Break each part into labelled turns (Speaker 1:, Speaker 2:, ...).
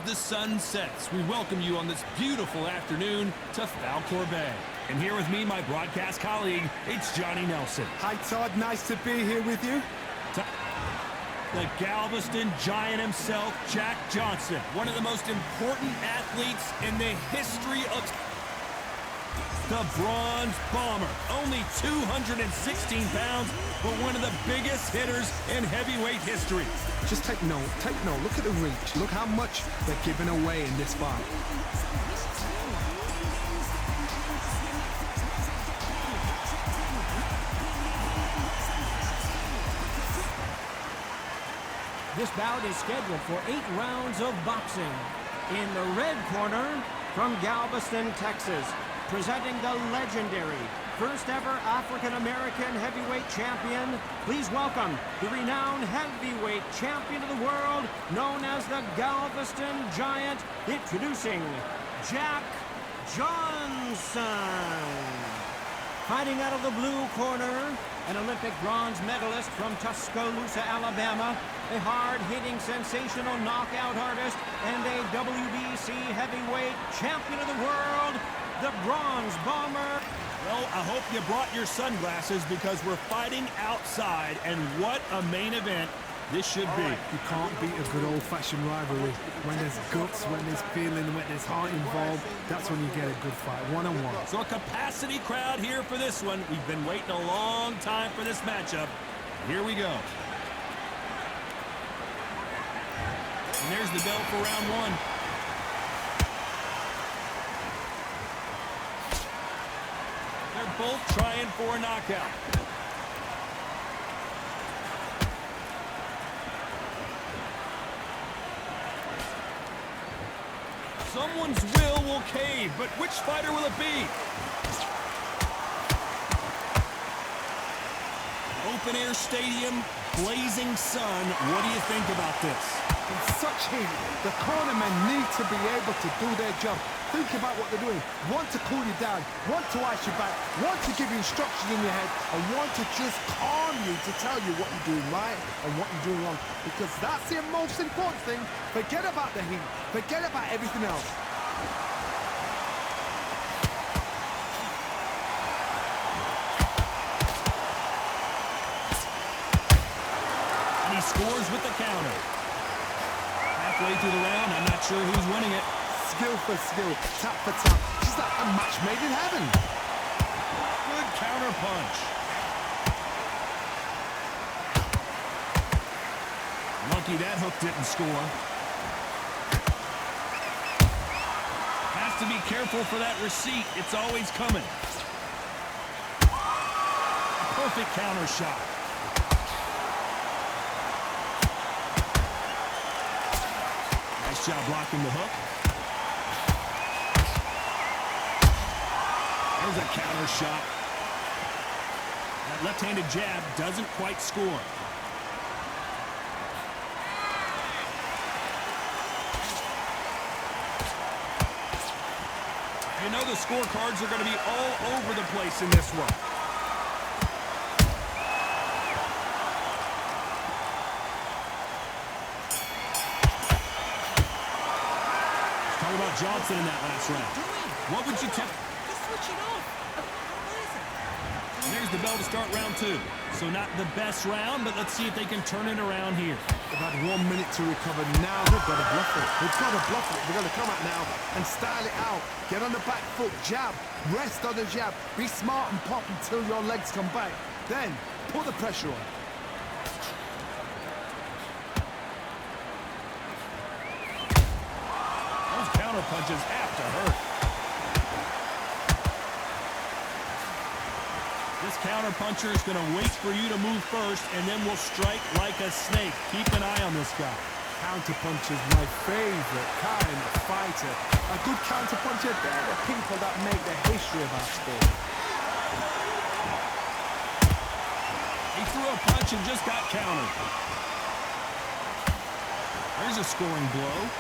Speaker 1: the sun sets, we welcome you on this beautiful afternoon to Falkor Bay. And here with me, my broadcast colleague, it's Johnny Nelson.
Speaker 2: Hi, Todd. Nice to be here with you.
Speaker 1: The Galveston Giant himself, Jack Johnson, one of the most important athletes in the history of the Bronze Bomber. Only 216 pounds, but one of the biggest hitters in heavyweight history.
Speaker 2: Just take note. Look at the reach. Look how much they're giving away in this fight.
Speaker 3: This bout is scheduled for 8 rounds of boxing. In the red corner, from Galveston, Texas, presenting the legendary first ever African-American heavyweight champion, please welcome the renowned heavyweight champion of the world, known as the Galveston Giant, introducing Jack Johnson. Fighting out of the blue corner, an Olympic bronze medalist from Tuscaloosa, Alabama, a hard-hitting, sensational knockout artist, and a WBC heavyweight champion of the world, the Bronze Bomber.
Speaker 1: Well, I hope you brought your sunglasses because we're fighting outside, and what a main event this should be.
Speaker 2: You can't beat a good old-fashioned rivalry. When there's guts, when there's feeling, when there's heart involved, that's when you get a good fight, one-on-one.
Speaker 1: So a capacity crowd here for this one. We've been waiting a long time for this matchup. Here we go. And there's the bell for round one. They're both trying for a knockout. Someone's will cave, but which fighter will it be? Open air stadium, blazing sun. What do you think about this?
Speaker 2: In such heat, the cornermen need to be able to do their job. Think about what they're doing. One to cool you down, one to ice your back, one to give you instructions in your head, and one to just calm you to tell you what you're doing right and what you're doing wrong. Because that's the most important thing. Forget about the heat. Forget about everything else.
Speaker 1: And he scores with the counter. Halfway through the round, I'm not sure who's winning it.
Speaker 2: Skill for skill, tap for tap, just like a match made in heaven.
Speaker 1: Good counter punch. Lucky that hook didn't score. Has to be careful for that receipt. It's always coming. Perfect counter shot. Nice job blocking the hook. There's a counter shot. That left-handed jab doesn't quite score. You know the scorecards are going to be all over the place in this one. Let's talk about Johnson in that last round. What would you tell? And there's the bell to start round two. So not the best round, but let's see if they can turn it around here.
Speaker 2: They've had 1 minute to recover. Now they've got to bluff it. They've got to bluff it. They've got to come out now and style it out. Get on the back foot, jab, rest on the jab. Be smart and pop until your legs come back. Then put the pressure on.
Speaker 1: Those counter punches have to hurt. This counter puncher is going to wait for you to move first, and then will strike like a snake. Keep an eye on this guy.
Speaker 2: Counter puncher is my favorite kind of fighter. A good counter puncher, they're the people that make the history of our sport.
Speaker 1: He threw a punch and just got countered. There's a scoring blow.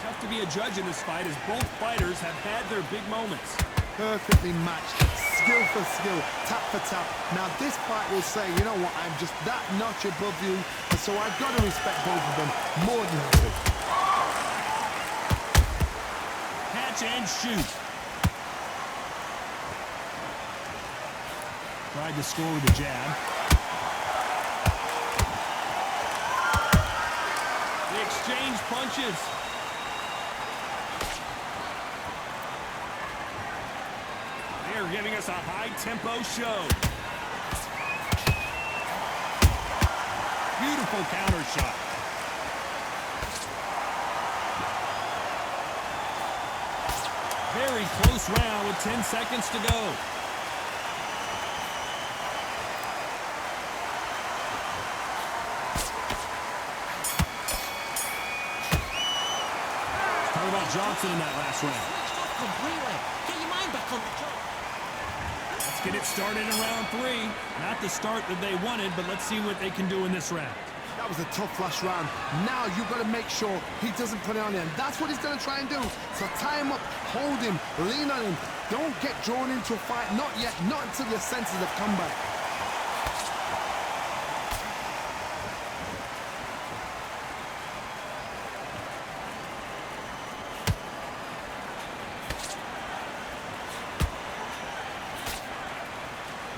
Speaker 1: Tough to be a judge in this fight as both fighters have had their big moments.
Speaker 2: Perfectly matched, skill for skill, tap for tap. Now this fight will say, you know what, I'm just that notch above you, and so I've got to respect both of them more than happy.
Speaker 1: Catch and shoot. Tried to score with a jab. They exchange punches. They're giving us a high-tempo show. Beautiful counter shot. Very close round with 10 seconds to go. Talk about Johnson in that last round.
Speaker 4: Completely. Get your mind back on the job.
Speaker 1: Let's get it started in round 3. Not the start that they wanted, but let's see what they can do in this round.
Speaker 2: That was a tough last round. Now you've got to make sure he doesn't put it on you, and that's what he's going to try and do. So tie him up, hold him, lean on him. Don't get drawn into a fight. Not yet. Not until your senses have come back.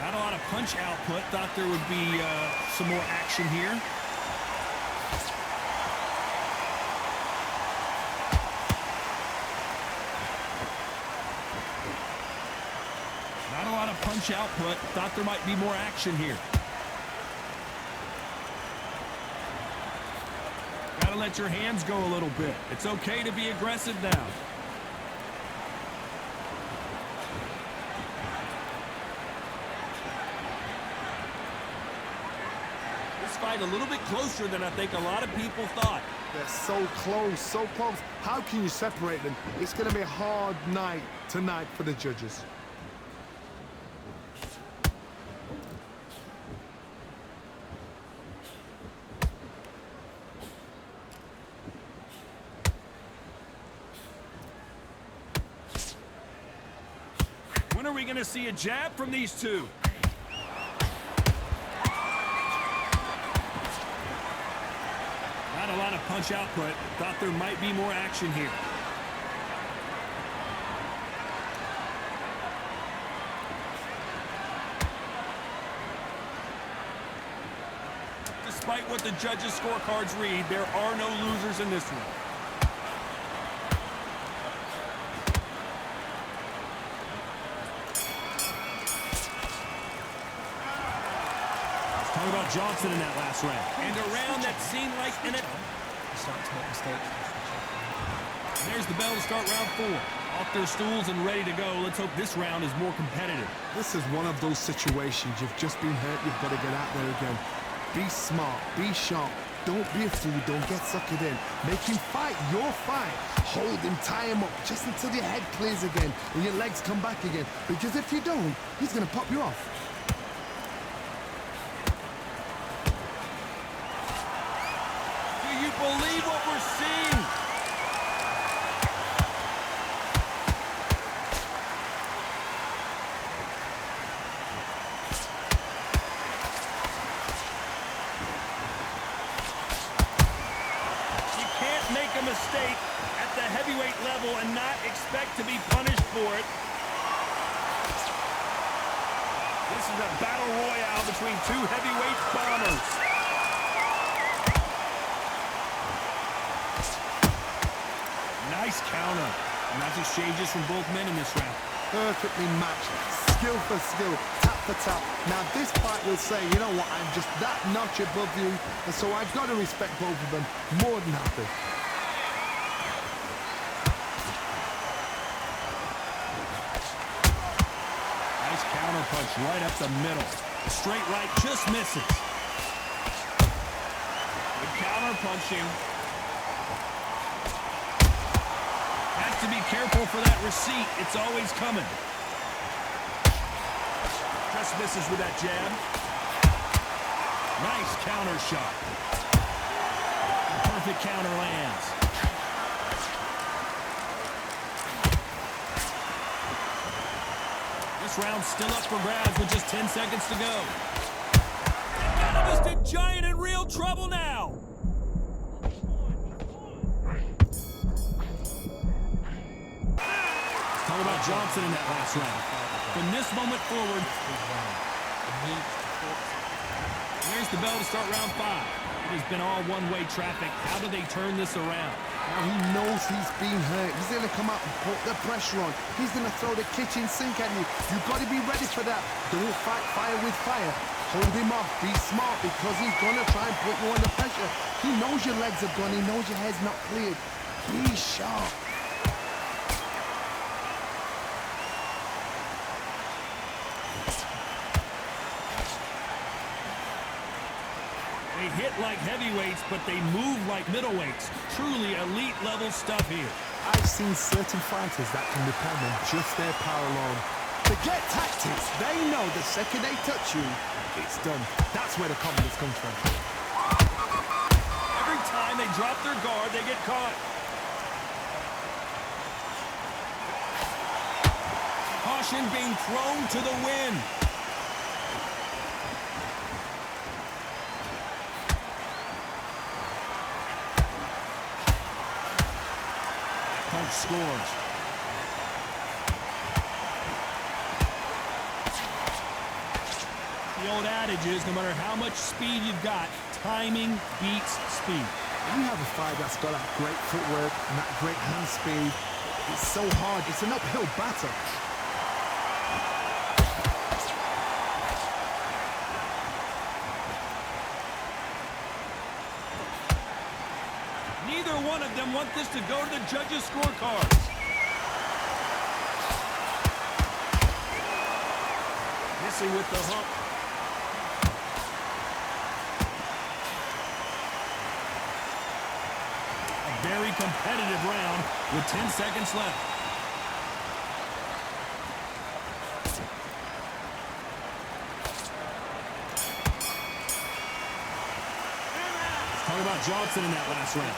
Speaker 1: Not a lot of punch output. Thought there would be some more action here. Not a lot of punch output. Thought there might be more action here. Gotta let your hands go a little bit. It's okay to be aggressive now. Fight a little bit closer than I think a lot of people thought.
Speaker 2: They're so close, so close. How can you separate them? It's going to be a hard night tonight for the judges.
Speaker 1: When are we going to see a jab from these two? Not a lot of punch output. Thought there might be more action here. Despite what the judges' scorecards read, there are no losers in this one. Talk about Johnson in that last round. And a round that seemed like an...
Speaker 4: Starting to make mistakes.
Speaker 1: There's the bell to start round 4. Off their stools and ready to go. Let's hope this round is more competitive.
Speaker 2: This is one of those situations. You've just been hurt. You've got to get out there again. Be smart. Be sharp. Don't be a fool. Don't get suckered in. Make him fight your fight. Hold him. Tie him up just until your head clears again and your legs come back again. Because if you don't, he's going to pop you off.
Speaker 1: Do you believe what we're seeing? You can't make a mistake at the heavyweight level and not expect to be punished for it. This is a battle royale between two heavyweight bombers. Nice counter. Nice exchanges from both men in this round.
Speaker 2: Perfectly matched. Skill for skill. Tap for tap. Now this fight will say, you know what, I'm just that notch above you, and so I've got to respect both of them more than happy.
Speaker 1: Nice counter punch right up the middle. The straight right just misses. Good counter punching. To be careful for that receipt. It's always coming. Just misses with that jab. Nice counter shot. Perfect counter lands. last round still up for grabs with just 10 seconds to go. The Galveston Giant in real trouble now. Talk about Johnson in that last round. From this moment forward, here's the bell to start round 5. It has been all one-way traffic. How do they turn this around?
Speaker 2: Now he knows he's being hurt. He's going to come out and put the pressure on. He's going to throw the kitchen sink at you. You've got to be ready for that. Don't fight fire with fire. Hold him off. Be smart because he's going to try and put you under pressure. He knows your legs are gone. He knows your head's not cleared. Be sharp.
Speaker 1: They hit like heavyweights, but they move like middleweights. Truly elite-level stuff here.
Speaker 2: I've seen certain fighters that can depend on just their power alone. Forget tactics. They know the second they touch you, it's done. That's where the confidence comes from.
Speaker 1: Every time they drop their guard, they get caught. Caution being thrown to the wind. Punch scores. The old adage is no matter how much speed you've got, timing beats speed.
Speaker 2: When you have a fight that's got that great footwork and that great hand speed, it's so hard. It's an uphill battle.
Speaker 1: Neither one of them want this to go to the judges' scorecards. Missing with the hook. A very competitive round with 10 seconds left. Talk about Johnson in that last round.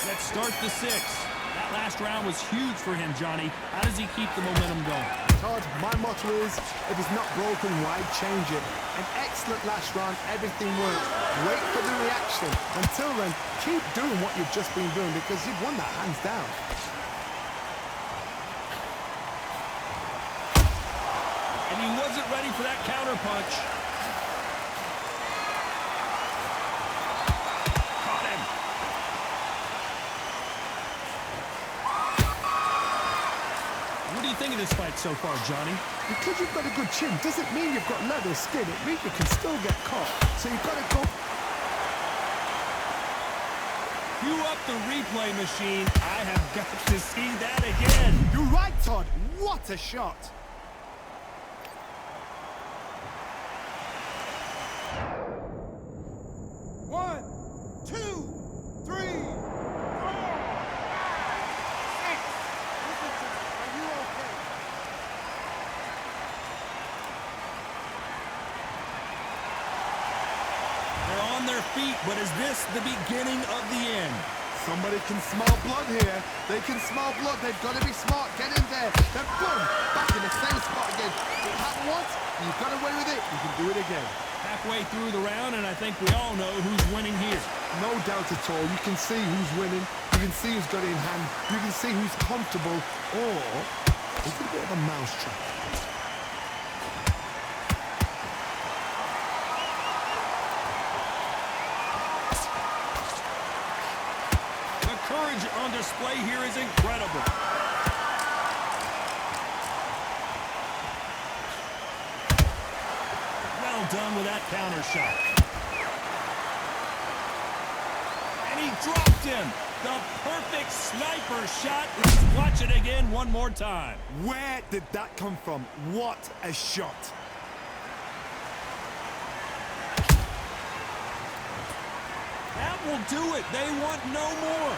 Speaker 1: Let's start the 6th. That last round was huge for him, Johnny. How does he keep the momentum going?
Speaker 2: Todd, my motto is, if it's not broken, why change it? An excellent last round, everything works. Wait for the reaction. Until then, keep doing what you've just been doing because you've won that hands down.
Speaker 1: And he wasn't ready for that counter punch. What do you think of this fight so far, Johnny?
Speaker 2: Because you've got a good chin doesn't mean you've got leather skin. It means you can still get caught. So you've got to go.
Speaker 1: Cue up the replay machine. I have got to see that again.
Speaker 2: You're right, Todd. What a shot.
Speaker 5: One, two, three, four, 6. Listen to me. Are you okay?
Speaker 1: They're on their feet, but is this the beginning of the end?
Speaker 2: Somebody can smell blood here. They can smell blood. They've got to be smart. Get in there. Then boom, back in the same spot again. It happened once. You got away with it. You can do it again.
Speaker 1: Halfway through the round, and I think we all know who's winning here.
Speaker 2: No doubt at all. You can see who's winning. You can see who's got it in hand. You can see who's comfortable. Or it's a bit of a mousetrap.
Speaker 1: The courage on display here is incredible. Well done with that counter shot. And he dropped him. The perfect sniper shot. Let's watch it again one more time.
Speaker 2: Where did that come from? What a shot.
Speaker 1: That will do it. They want no more.